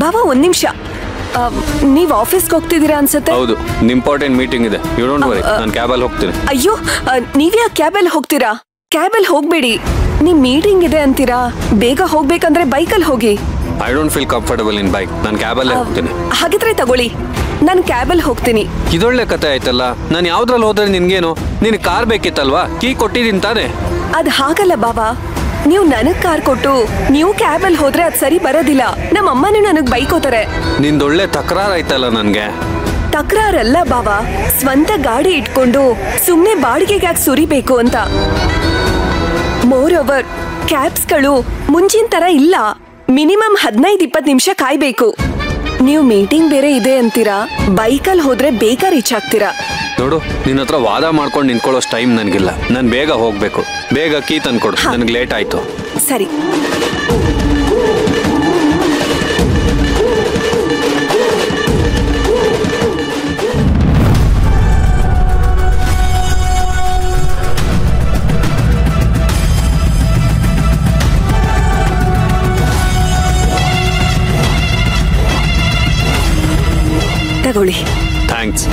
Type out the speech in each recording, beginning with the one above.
ಬಾಬಾ ಒಂದ್ ನಿಮಿಷ, ನೀವ್ ಆಫೀಸ್ಗೆ ಹೋಗ್ತಿದ್ದೀರಾ ಅನ್ಸುತ್ತೆ. ಹೌದು, ಇಂಪಾರ್ಟೆಂಟ್ ಮೀಟಿಂಗ್ ಇದೆ. ಯು ಡೋಂಟ್ ವರಿ, ನಾನು ಕ್ಯಾಬಲ್ಲಿ ಹೋಗ್ತೀನಿ. ಅಯ್ಯೋ, ನೀವ್ಯಾ ಕ್ಯಾಬಲ್ಲಿ ಹೋಗ್ತೀರಾ? ಕ್ಯಾಬಲ್ಲಿ ಹೋಗ್ಬೇಡಿ, ನಿಮ್ ಮೀಟಿಂಗ್ ಇದೆ ಅಂತೀರಾ. ಬೇಗ ಹೋಗ್ಬೇಕಂದ್ರೆ ಬೈಕಲ್ಲಿ ಹೋಗಿ. I don't feel comfortable in bike. ನಾನು ಕ್ಯಾಬಲ್ಲೇ ಹೋಗ್ತೀನಿ. ಹಾಗಿದ್ರೆ ತಗೊಳ್ಳಿ, ನಾನು ಕ್ಯಾಬಲ್ಲಿ ಹೋಗ್ತೀನಿ. ಇದೊಳ್ಳೆ ಕತೆ ಆಯ್ತಲ್ಲ. ನಾನು ಯಾವ್ದ್ರಲ್ಲಿ ಹೋದ್ರೆ ನಿನ್ಗೇನು? ನಿನ್ ಕಾರ್ ಬೇಕಿತ್ತಲ್ವಾ? ಕೀ ಕೊಟ್ಟಿದ್ದೀನಿ ತಾನೆ. ಅದ್ ಹಾಗಲ್ಲ ಬಾಬಾ, ನೀವು ನನಗ್ ಕಾರ್ ಕೊಟ್ಟು ನೀವು ಕ್ಯಾಬಲ್ಲಿ ಹೋದ್ರೆ ಅದ್ ಸರಿ ಬರೋದಿಲ್ಲ. ನಮ್ಮ ಅಮ್ಮನೂ ನನಗ್ ಬೈಕೋತಾರೆ. ನಿಂದೊಳ್ಳೆ ತಕರಾರ್ ಆಯ್ತಲ್ಲ ನನ್ಗೆ. ತಕರಾರಲ್ಲ ಬಾಬಾ, ಸ್ವಂತ ಗಾಡಿ ಇಟ್ಕೊಂಡು ಸುಮ್ನೆ ಬಾಡಿಗೆಗೆ ಯಾಕೆ ಸುರಿಬೇಕು ಅಂತ. ಮೋರ್ ಓವರ್ ಕ್ಯಾಬ್ಸ್ಗಳು ಮುಂಚಿನ ತರ ಇಲ್ಲ. ಮಿನಿಮಮ್ 15-20 ನಿಮಿಷ ಕಾಯ್ಬೇಕು. ನೀವು ಮೀಟಿಂಗ್ ಬೇರೆ ಇದೆ ಅಂತೀರಾ, ಬೈಕಲ್ಲಿ ಹೋದ್ರೆ ಬೇಗ ರೀಚ್ ಆಗ್ತೀರಾ. ನೋಡು, ನಿನ್ನ ಹತ್ರ ವಾದ ಮಾಡ್ಕೊಂಡು ನಿಂತ್ಕೊಳ್ಳೋಷ್ಟು ಟೈಮ್ ನನಗಿಲ್ಲ. ನಾನು ಬೇಗ ಹೋಗ್ಬೇಕು. ಬೇಗ ಕೀ ತಂದ್ಕೊಡು, ನನಗೆ ಲೇಟ್ ಆಯ್ತು. ಸರಿ. ತಗೊಳ್ಳಿ. ಥ್ಯಾಂಕ್ಸ್.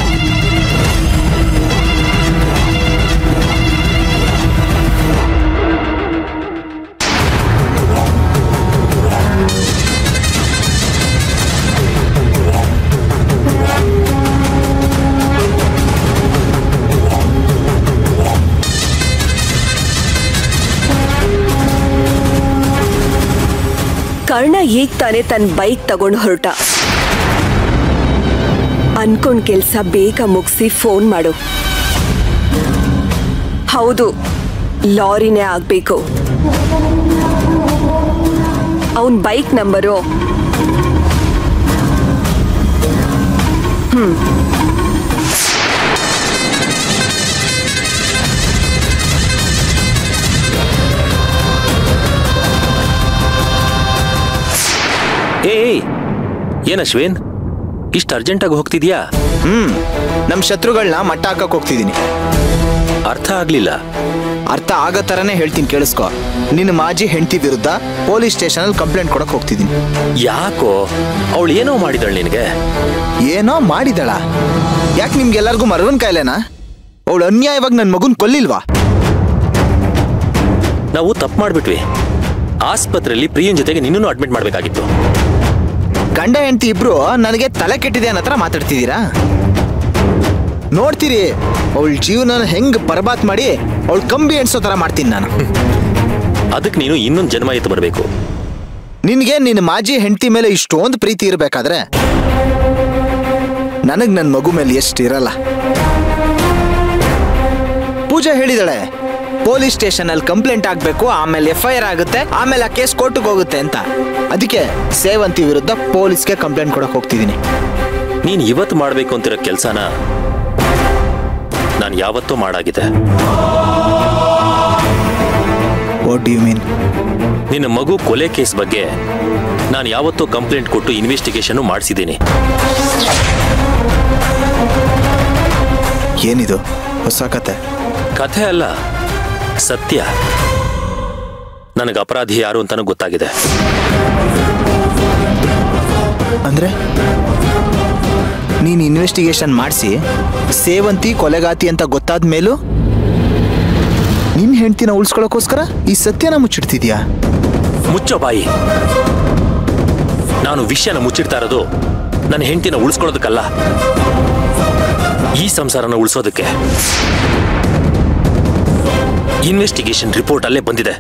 ಕರ್ಣ ಈಗ ತಾನೇ ತನ್ನ ಬೈಕ್ ತಗೊಂಡು ಹೊರಟ. ಅನ್ಕೊಂಡ್ ಕೆಲ್ಸ ಬೇಗ ಮುಗಿಸಿ ಫೋನ್ ಮಾಡು. ಹೌದು, ಲಾರಿನೇ ಆಗ್ಬೇಕು. ಅವನ್ ಬೈಕ್ ನಂಬರು ಏನ್ ಅಶ್ವಿನ್, ಇಷ್ಟು ಅರ್ಜೆಂಟಾಗಿ ಹೋಗ್ತಿದ್ಯಾ? ನಮ್ ಶತ್ರುಗಳನ್ನ ಮಟ್ಟ ಹಾಕಕ್ ಹೋಗ್ತಿದ್ದೀನಿ. ಅರ್ಥ ಆಗ್ಲಿಲ್ಲ. ಅರ್ಥ ಆಗೋ ತರನೇ ಹೇಳ್ತೀನಿ, ಕೇಳಿಸ್ಕೊ. ನಿನ್ನ ಮಾಜಿ ಹೆಂಡತಿ ವಿರುದ್ಧ ಪೊಲೀಸ್ ಸ್ಟೇಷನ್ ಅಲ್ಲಿ ಕಂಪ್ಲೇಂಟ್ ಕೊಡಕ್ ಹೋಗ್ತಿದ್ದೀನಿ. ಯಾಕೋ? ಅವಳು ಏನೋ ಮಾಡಿದಳು ನಿನಗೆ? ಏನೋ ಮಾಡಿದಳ? ಯಾಕೆ ನಿಮ್ಗೆಲ್ಲರಿಗೂ ಮರವನ್ ಕಾಯಿಲೆನಾ? ಅವಳು ಅನ್ಯಾಯವಾಗಿ ನನ್ನ ಮಗುನ್ ಕೊಲ್ಲಿಲ್ವಾ? ನಾವು ತಪ್ಪು ಮಾಡ್ಬಿಟ್ವಿ. ಆಸ್ಪತ್ರೆಯಲ್ಲಿ ಪ್ರಿಯನ್ ಜೊತೆಗೆ ನಿನ್ನೂ ಅಡ್ಮಿಟ್ ಮಾಡ್ಬೇಕಾಗಿತ್ತು. ಗಂಡ ಹೆಂಡತಿ ಇಬ್ರು ನನಗೆ ತಲೆ ಕೆಟ್ಟಿದೆ ಅನ್ನೋ ಹತ್ರ ಮಾತಾಡ್ತಿದ್ದೀರಾ? ನೋಡ್ತೀರಿ ಅವಳ ಜೀವನ ಹೆಂಗ್ ಬರ್ಬಾದ್ ಮಾಡಿ ಅವಳು ಕಂಬಿ ಎಣ್ಸೋ ತರ ಮಾಡ್ತೀನಿ ನಾನು. ಅದಕ್ಕೆ ನೀನು ಇನ್ನೊಂದು ಜನ್ಮ ಎತ್ತು ಬರಬೇಕು. ನಿನ್ಗೆ ನಿನ್ನ ಮಾಜಿ ಹೆಂಡತಿ ಮೇಲೆ ಇಷ್ಟೊಂದು ಪ್ರೀತಿ ಇರಬೇಕಾದ್ರೆ ನನಗ್ ನನ್ನ ಮಗು ಮೇಲೆ ಎಷ್ಟು ಇರಲ್ಲ. ಪೂಜಾ ಹೇಳಿದಾಳೆ ಪೊಲೀಸ್ ಸ್ಟೇಷನ್ ಅಲ್ಲಿ ಕಂಪ್ಲೇಂಟ್ ಆಗ್ಬೇಕು, ಆಮೇಲೆ FIR ಆಗುತ್ತೆ, ಆಮೇಲೆ ಆ ಕೇಸ್ ಕೋರ್ಟ್ಗೆ ಹೋಗುತ್ತೆ ಅಂತ. ಅದಕ್ಕೆ ಸೇವಂತಿ ವಿರುದ್ಧ ಪೊಲೀಸ್ಗೆ ಕಂಪ್ಲೇಂಟ್ ಕೊಡಕ್ ಹೋಗ್ತಿದ್ದೀನಿ. ನೀನು ಇವತ್ತು ಮಾಡ್ಬೇಕು ಅಂತಿರೋ ಕೆಲಸನ ನಾನು ಯಾವತ್ತೂ ಮಾಡಾಗಿದೆ. What do you mean? ನಿನ್ನ ಮಗು ಕೊಲೆ ಕೇಸ್ ಬಗ್ಗೆ ನಾನು ಯಾವತ್ತೂ ಕಂಪ್ಲೇಂಟ್ ಕೊಟ್ಟು ಇನ್ವೆಸ್ಟಿಗೇಷನ್ ಮಾಡಿಸಿದ್ದೀನಿ. ಏನಿದು ಹೊಸ ಕತೆ? ಕಥೆ ಅಲ್ಲ, ಸತ್ಯ. ನನಗೆ ಅಪರಾಧಿ ಯಾರು ಅಂತಾನೂ ಗೊತ್ತಾಗಿದೆ. ಅಂದ್ರೆ ನೀನು ಇನ್ವೆಸ್ಟಿಗೇಷನ್ ಮಾಡಿಸಿ ಸೇವಂತಿ ಕೊಲೆಗಾತಿ ಅಂತ ಗೊತ್ತಾದ ಮೇಲೂ ನಿನ್ನ ಹೆಂಡತಿನ ಉಳಿಸ್ಕೊಳ್ಳೋಕ್ಕೋಸ್ಕರ ಈ ಸತ್ಯನ ಮುಚ್ಚಿಡ್ತಿದ್ಯಾ? ಮುಚ್ಚೋ ಬಾಯಿ. ನಾನು ವಿಷಯನ ಮುಚ್ಚಿಡ್ತಾ ಇರೋದು ನನ್ನ ಹೆಂಡತಿನ ಉಳಿಸ್ಕೊಳ್ಳೋದಕ್ಕಲ್ಲ, ಈ ಸಂಸಾರನ ಉಳಿಸೋದಕ್ಕೆ. ಇನ್ವೆಸ್ಟಿಗೇಷನ್ ರಿಪೋರ್ಟ್ ಅಲ್ಲೇ ಬಂದಿದೆ,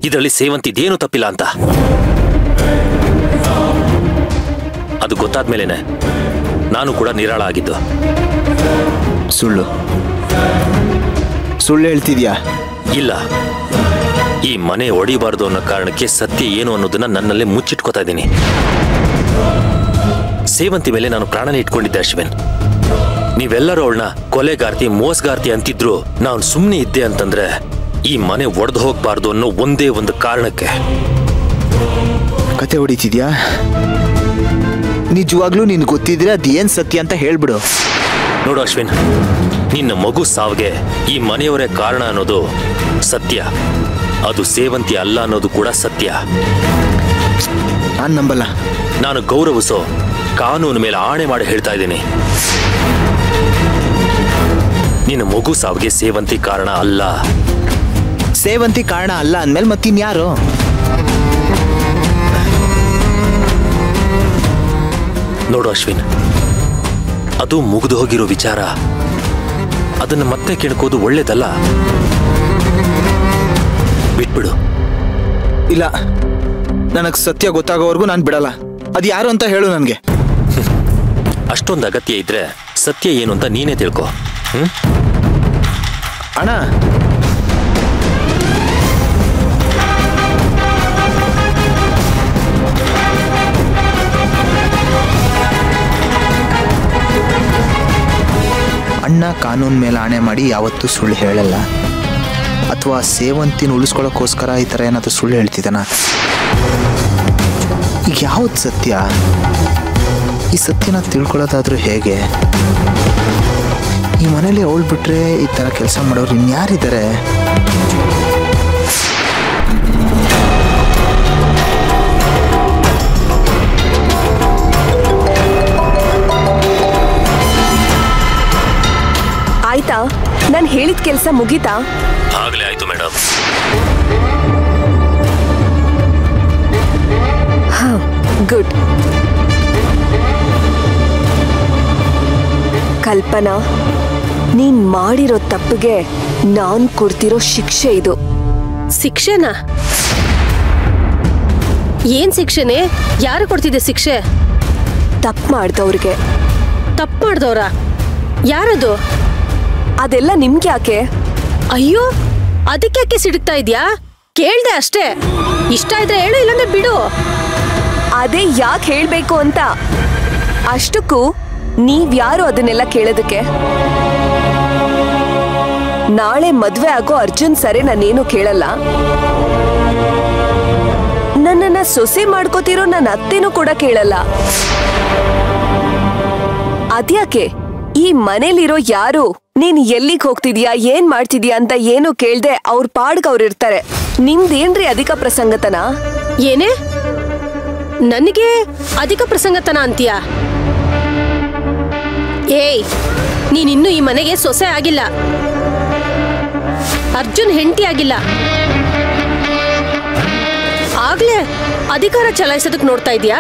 ಇದರಲ್ಲಿ ಸೇವಂತಿದೇನು ತಪ್ಪಿಲ್ಲ ಅಂತ. ಅದು ಗೊತ್ತಾದ್ಮೇಲೆನೆ ನಾನು ಕೂಡ ನಿರಾಳ ಆಗಿದ್ದು. ಸುಳ್ಳು ಹೇಳ್ತಿದ್ಯಾ? ಇಲ್ಲ, ಈ ಮನೆ ಒಡಿಬಾರ್ದು ಅನ್ನೋ ಕಾರಣಕ್ಕೆ ಸತ್ಯ ಏನು ಅನ್ನೋದನ್ನ ನನ್ನಲ್ಲೇ ಮುಚ್ಚಿಟ್ಕೋತಾ ಇದ್ದೀನಿ. ಸೇವಂತಿ ಮೇಲೆ ನಾನು ಪ್ರಾಣನೇ ಇಟ್ಕೊಂಡಿದ್ದೆ ಅಶ್ವಿನ್. ನೀವೆಲ್ಲರೂ ಅವಳನ್ನ ಕೊಲೆಗಾರ್ತಿ, ಮೋಸಗಾರ್ತಿ ಅಂತಿದ್ರು ನಾನು ಸುಮ್ಮನೆ ಇದ್ದೆ ಅಂತಂದ್ರೆ ಈ ಮನೆ ಒಡೆದು ಹೋಗ್ಬಾರ್ದು ಅನ್ನೋ ಒಂದೇ ಒಂದು ಕಾರಣಕ್ಕೆ. ಕತೆ ಹೊಡಿತಿದ್ಯಾ? ನಿಜವಾಗ್ಲೂ ನಿನ್ ಗೊತ್ತಿದ್ರೆ ಅದೇನ್ ಸತ್ಯ ಅಂತ ಹೇಳ್ಬಿಡು. ನೋಡು ಅಶ್ವಿನ್, ನಿನ್ನ ಮಗು ಸಾವಿಗೆ ಈ ಮನೆಯವರೇ ಕಾರಣ ಅನ್ನೋದು ಸತ್ಯ. ಅದು ಸೇವಂತಿ ಅಲ್ಲ ಅನ್ನೋದು ಕೂಡ ಸತ್ಯ. ನಾನು ನಂಬಲ್ಲ. ನಾನು ಗೌರವಿಸೋ ಕಾನೂನು ಮೇಲೆ ಆಣೆ ಮಾಡಿ ಹೇಳ್ತಾ ಇದ್ದೀನಿ, ನಿನ್ನ ಮಗು ಸಾವಿಗೆ ಸೇವಂತಿ ಕಾರಣ ಅಲ್ಲ. ಸೇವಂತಿ ಕಾರಣ ಅಲ್ಲ ಅಂದ್ಮೇಲೆ ಮತ್ತಿನ್ಯಾರು? ನೋಡು ಅಶ್ವಿನ್, ಅದು ಮುಗಿದು ಹೋಗಿರೋ ವಿಚಾರ, ಅದನ್ನು ಮತ್ತೆ ಕೆಣಕೋದು ಒಳ್ಳೇದಲ್ಲ. ಬಿಟ್ಬಿಡು. ಇಲ್ಲ, ನನಗೆ ಸತ್ಯ ಗೊತ್ತಾಗೋವರೆಗೂ ನಾನು ಬಿಡಲ್ಲ. ಅದು ಯಾರು ಅಂತ ಹೇಳು ನನಗೆ. ಅಷ್ಟೊಂದು ಅಗತ್ಯ ಇದ್ರೆ ಸತ್ಯ ಏನು ಅಂತ ನೀನೇ ತಿಳ್ಕೊ. ಅಣ್ಣ, ಅಣ್ಣ ಕಾನೂನು ಮೇಲೆ ಆಣೆ ಮಾಡಿ ಯಾವತ್ತೂ ಸುಳ್ಳು ಹೇಳಲ್ಲ. ಅಥವಾ ಸೇವಂತಿನ ಉಳಿಸ್ಕೊಳ್ಳೋಕ್ಕೋಸ್ಕರ ಈ ಥರ ಏನಾದರೂ ಸುಳ್ಳು ಹೇಳ್ತಿದ್ದಾನ? ಈಗ ಯಾವ್ದು ಸತ್ಯ? ಈ ಸತ್ಯನ ತಿಳ್ಕೊಳ್ಳೋದಾದ್ರೂ ಹೇಗೆ? ಈ ಮನೇಲಿ ಅವಳು ಬಿಟ್ರೆ ಈ ಥರ ಕೆಲಸ ಮಾಡೋರು ಇನ್ಯಾರಿದ್ದಾರೆ? ಆಯ್ತಾ? ನಾನು ಹೇಳಿದ ಕೆಲಸ ಮುಗೀತಾ? ಆಗ್ಲೇ ಆಯ್ತು ಮೇಡಮ್. ಗುಡ್. ಕಲ್ಪನಾ, ನೀನ್ ಮಾಡಿರೋ ತಪ್ಪಿಗೆ ನಾನ್ ಕೊಡ್ತಿರೋ ಶಿಕ್ಷೆ ಇದು. ಶಿಕ್ಷೆನಾ? ಏನ್ ಶಿಕ್ಷೆನೆ? ಯಾರು ಕೊಡ್ತಿದ್ದೆ ಶಿಕ್ಷೆ? ತಪ್ಪು ಮಾಡ್ದವ್ರಿಗೆ. ತಪ್ಪು ಮಾಡ್ದವ್ರ? ಯಾರದು? ಅದೆಲ್ಲ ನಿಮ್ಗೆ ಯಾಕೆ? ಅಯ್ಯೋ, ಅದಕ್ಕೆ ಸಿಡುಕ್ತಾ ಇದ್ಯಾ? ಕೇಳ್ದೆ ಅಷ್ಟೇ. ಇಷ್ಟ ಇದ್ರೆ ಹೇಳು, ಇಲ್ಲಂದ್ರೆ ಬಿಡು. ಅದೇ ಯಾಕೆ ಹೇಳ್ಬೇಕು ಅಂತ. ಅಷ್ಟಕ್ಕೂ ನೀವ್ಯಾರು ಅದನ್ನೆಲ್ಲ ಕೇಳೋದಕ್ಕೆ? ನಾಳೆ ಮದ್ವೆ ಆಗೋ ಅರ್ಜುನ್ ಸರಿ ನಾನೇನು ಕೇಳಲ್ಲ. ನನ್ನನ್ನ ಸೊಸೆ ಮಾಡ್ಕೋತಿರೋ ನನ್ನ ಅತ್ತೆನೂ ಕೂಡ ಕೇಳಲ್ಲ. ಅದ್ಯಾಕೆ ಈ ಮನೇಲಿರೋ ಯಾರು ನೀನ್ ಎಲ್ಲಿಗೆ ಹೋಗ್ತಿದ್ಯಾ, ಏನ್ ಮಾಡ್ತಿದ್ಯಾ ಅಂತ ಏನು ಕೇಳ್ದೆ ಅವ್ರ ಪಾಡ್ಗ ಅವ್ರಿರ್ತಾರೆ. ನಿಮ್ದೇನ್ರಿ ಅಧಿಕ ಪ್ರಸಂಗತನ? ಏನೇ ನನಗೆ ಅಧಿಕ ಪ್ರಸಂಗತನ ಅಂತೀಯ? ಏಯ್, ನೀನಿನ್ನೂ ಈ ಮನೆಗೆ ಸೊಸೆ ಆಗಿಲ್ಲ, ಅರ್ಜುನ್ ಹೆಂಡತಿ ಆಗಿಲ್ಲ. ಆಗ್ಲೇ ಅಧಿಕಾರ ಚಲಾಯಿಸೋದಕ್ ನೋಡ್ತಾ ಇದ್ಯಾ?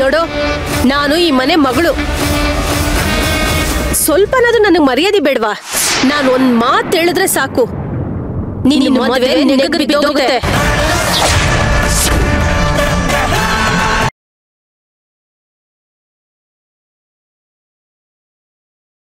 ನೋಡು, ನಾನು ಈ ಮನೆ ಮಗಳು. ಸ್ವಲ್ಪನಾದ್ರೂ ನನಗೆ ಮರ್ಯಾದೆ ಬೇಡ್ವಾ? ನಾನು ಒಂದ್ ಮಾತು ಹೇಳಿದ್ರೆ ಸಾಕು, ನಿನ್ನ ಮದುವೆ ನೆಗೆದು ಬಿದ್ದೋಗುತ್ತೆ.